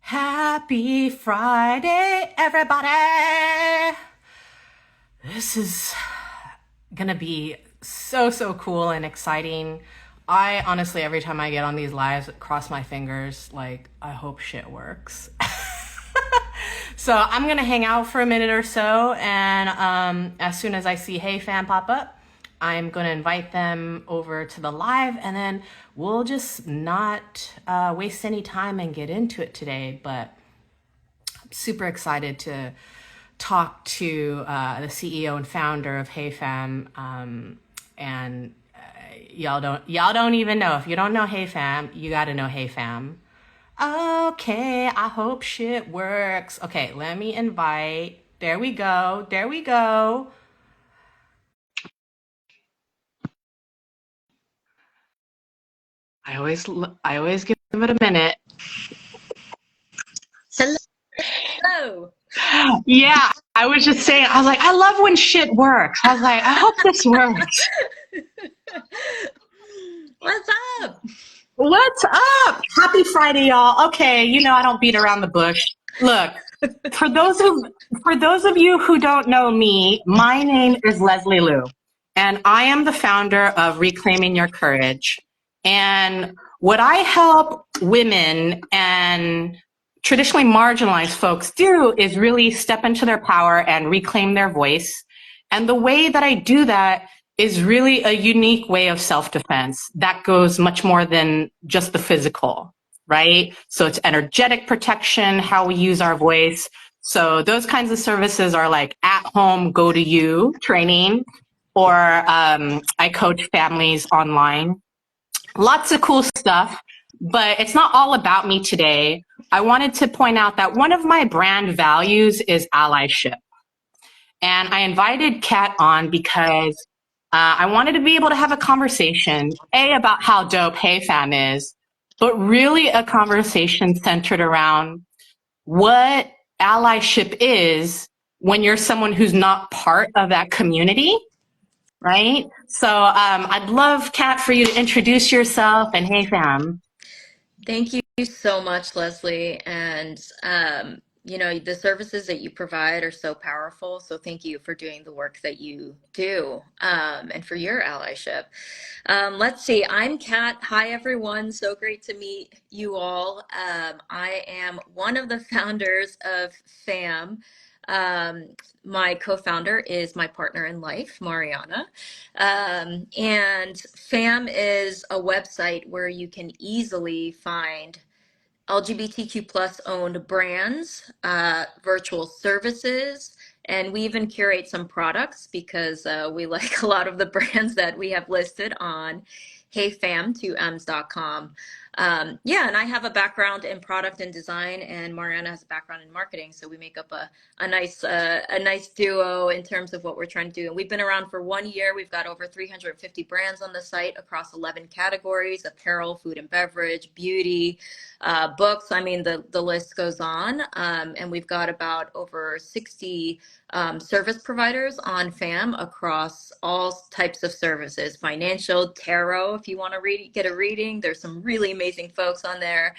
Happy Friday, everybody! This is gonna be so cool and exciting. I honestly, every time I get on these lives, cross my fingers, like, I hope shit works. So I'm gonna hang out for a minute or so, and as soon as I see Hey Fam pop up, I'm gonna invite them over to the live, and then we'll just not waste any time and get into it today. But I'm super excited to talk to the CEO and founder of Hey Fam, and y'all don't even know. If you don't know Hey Fam, you got to know Hey Fam. Okay, I hope shit works. Okay, let me invite. There we go. There we go. I always give it a minute. Hello. Yeah, I was just saying. I was like, I love when shit works. I was like, I hope this works. What's up? What's up? Happy Friday, y'all. Okay, I don't beat around the bush. Look, for those of you who don't know me, my name is Leslie Lew, and I am the founder of Reclaiming Your Courage. And what I help women and traditionally marginalized folks do is really step into their power and reclaim their voice. And the way that I do that is really a unique way of self-defense that goes much more than just the physical, right? So it's energetic protection, how we use our voice. So those kinds of services are like at home, go to you training, or I coach families online. Lots of cool stuff, but it's not all about me today. I wanted to point out that one of my brand values is allyship. And I invited Cat on because I wanted to be able to have a conversation, about how dope Hey Fam is, but really a conversation centered around what allyship is when you're someone who's not part of that community, right? So I'd love, Cat, for you to introduce yourself and Hey Fam. Thank you so much, Leslie. And the services that you provide are so powerful. So thank you for doing the work that you do, and for your allyship. Let's see. I'm Kat. Hi, everyone. So great to meet you all. I am one of the founders of FAM. My co-founder is my partner in life, Mariana. And FAM is a website where you can easily find LGBTQ plus owned brands, virtual services, and we even curate some products because we like a lot of the brands that we have listed on heyfam2ms.com. Yeah, and I have a background in product and design, and Mariana has a background in marketing, so we make up a nice duo in terms of what we're trying to do. And we've been around for 1 year. We've got over 350 brands on the site across 11 categories: apparel, food and beverage, beauty, books. I mean, the list goes on. And we've got about over 60 service providers on FAM across all types of services: financial, tarot, if you want to get a reading. There's some really amazing folks on there.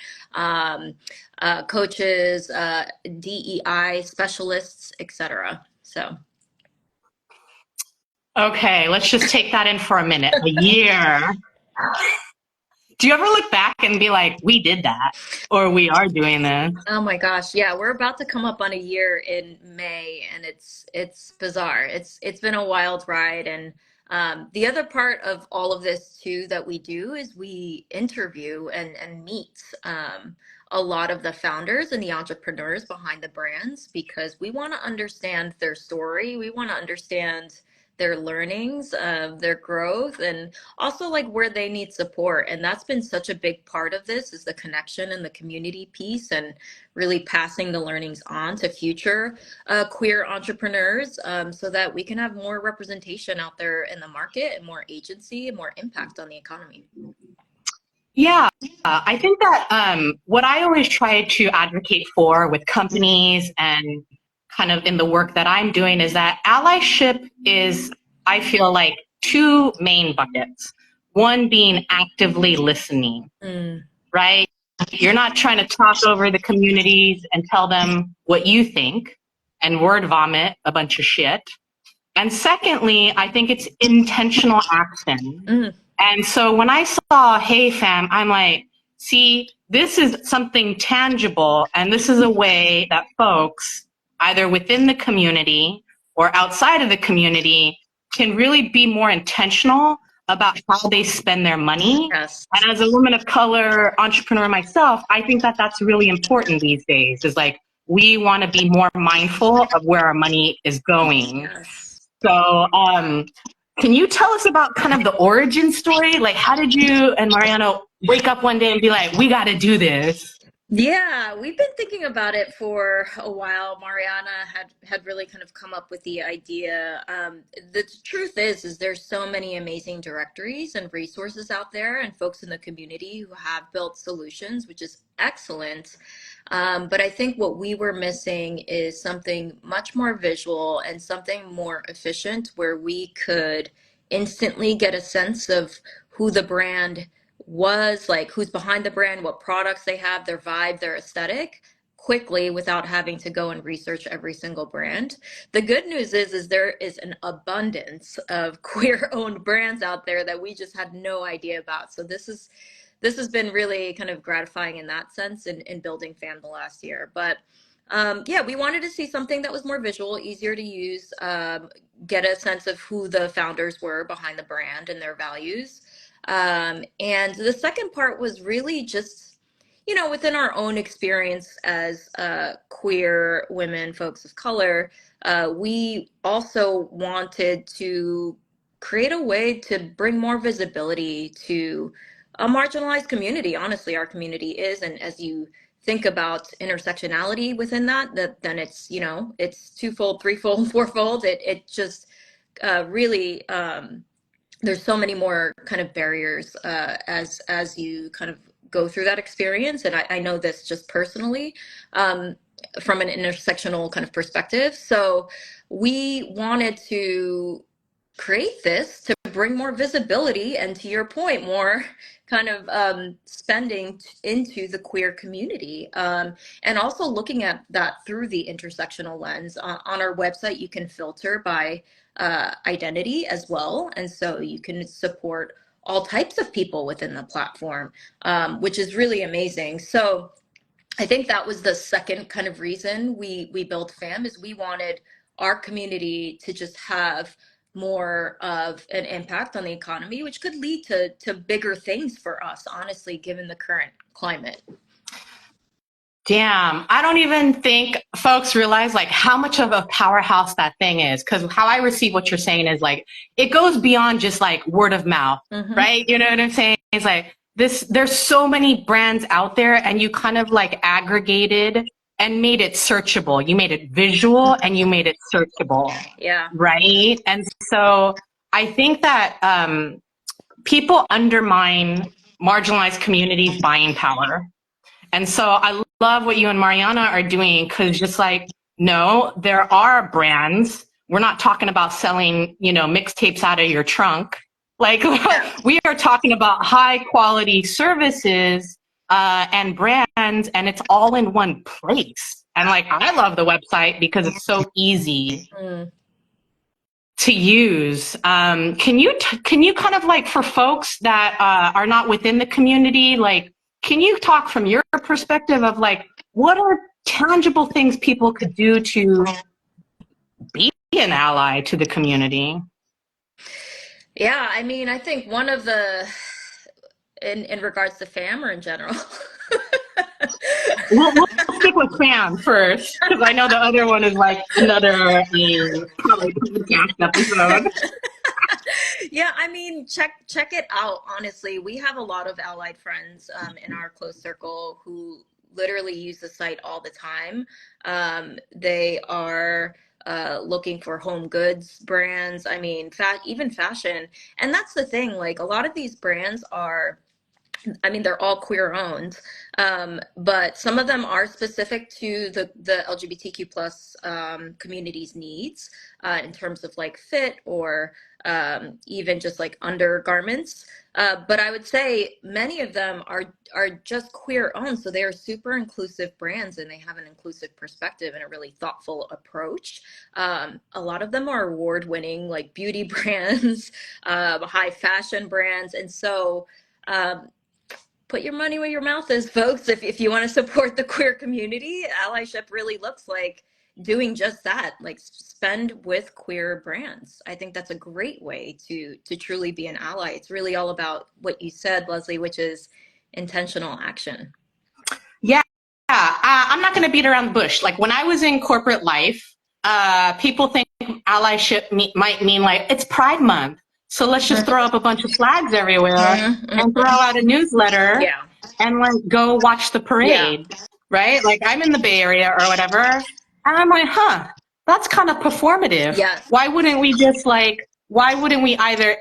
Coaches, DEI specialists, etc. So. Okay, let's just take that in for a minute. A year. Do you ever look back and be like, we did that, or we are doing this? Oh my gosh, yeah, we're about to come up on a year in May, and it's bizarre. It's been a wild ride, and the other part of all of this too that we do is we interview and meet a lot of the founders and the entrepreneurs behind the brands, because we want to understand their story. We want to understand their learnings, their growth, and also like where they need support. And that's been such a big part of this, is the connection and the community piece, and really passing the learnings on to future queer entrepreneurs, so that we can have more representation out there in the market, and more agency and more impact on the economy. Yeah, I think that what I always try to advocate for with companies and kind of in the work that I'm doing is that allyship is, I feel like, two main buckets. One being actively listening, Mm. right? You're not trying to talk over the communities and tell them what you think and word vomit a bunch of shit. And secondly, I think it's intentional action. Mm. And so when I saw Hey Fam, I'm like, see, this is something tangible, and this is a way that folks, either within the community or outside of the community, can really be more intentional about how they spend their money. Yes. And as a woman of color entrepreneur myself, I think that that's really important these days, is like, we want to be more mindful of where our money is going. Yes. So, can you tell us about kind of the origin story? Like, how did you and Mariano wake up one day and be like, we got to do this? Yeah, we've been thinking about it for a while. Mariana had really kind of come up with the idea. The truth is there's so many amazing directories and resources out there, and folks in the community who have built solutions, which is excellent. But I think what we were missing is something much more visual and something more efficient, where we could instantly get a sense of who the brand was, like who's behind the brand, what products they have, their vibe, their aesthetic, quickly, without having to go and research every single brand. The good news is there is an abundance of queer owned brands out there that we just had no idea about. So this has been really kind of gratifying in that sense, in building FAM the last year. But yeah, we wanted to see something that was more visual, easier to use, get a sense of who the founders were behind the brand and their values. And the second part was really just, within our own experience as queer women, folks of color, we also wanted to create a way to bring more visibility to a marginalized community. Honestly, our community is, and as you think about intersectionality within that, then it's, it's twofold, threefold, fourfold. It just really, there's so many more kind of barriers as you kind of go through that experience. And I know this just personally, from an intersectional kind of perspective. So we wanted to create this to bring more visibility and, to your point, more kind of spending into the queer community, and also looking at that through the intersectional lens. On our website, you can filter by identity as well, and so you can support all types of people within the platform, which is really amazing. So I think that was the second kind of reason we built FAM, is we wanted our community to just have more of an impact on the economy, which could lead to bigger things for us, honestly, given the current climate. Damn, I don't even think folks realize like how much of a powerhouse that thing is. Because how I receive what you're saying is like, it goes beyond just like word of mouth, right? You know what I'm saying? It's like there's so many brands out there, and you kind of like aggregated and made it searchable. You made it visual and you made it searchable. Yeah. Right. And so I think that people undermine marginalized communities' buying power. And so I love what you and Mariana are doing, because just like, no, there are brands. We're not talking about selling, mixtapes out of your trunk. Like, we are talking about high quality services and brands, and it's all in one place. And like, I love the website because it's so easy to use. Can you kind of like, for folks that are not within the community, like, can you talk from your perspective of like, what are tangible things people could do to be an ally to the community? Yeah, I mean, I think one of the, in regards to FAM or in general? We'll stick with Sam first, because I know the other one is like another probably podcast episode. Yeah, I mean, check it out. Honestly, we have a lot of allied friends in our close circle who literally use the site all the time. They are looking for home goods brands. I mean, even fashion. And that's the thing. Like, a lot of these brands are I mean, they're all queer owned, but some of them are specific to the LGBTQ plus community's needs in terms of like fit or even just like undergarments. But I would say many of them are just queer owned, so they are super inclusive brands and they have an inclusive perspective and a really thoughtful approach. A lot of them are award winning, like beauty brands, high fashion brands, and so. Um, Put your money where your mouth is, folks. If you want to support the queer community, allyship really looks like doing just that, like spend with queer brands. I think that's a great way to truly be an ally. It's really all about what you said, Leslie, which is intentional action. Yeah, I'm not going to beat around the bush. Like when I was in corporate life, people think allyship might mean like it's Pride Month, so let's just throw up a bunch of flags everywhere and throw out a newsletter Yeah. and like go watch the Yeah. parade, right? Like I'm in the Bay Area or whatever, and I'm like, that's kind of performative. Yes. Why wouldn't we just like? Why wouldn't we either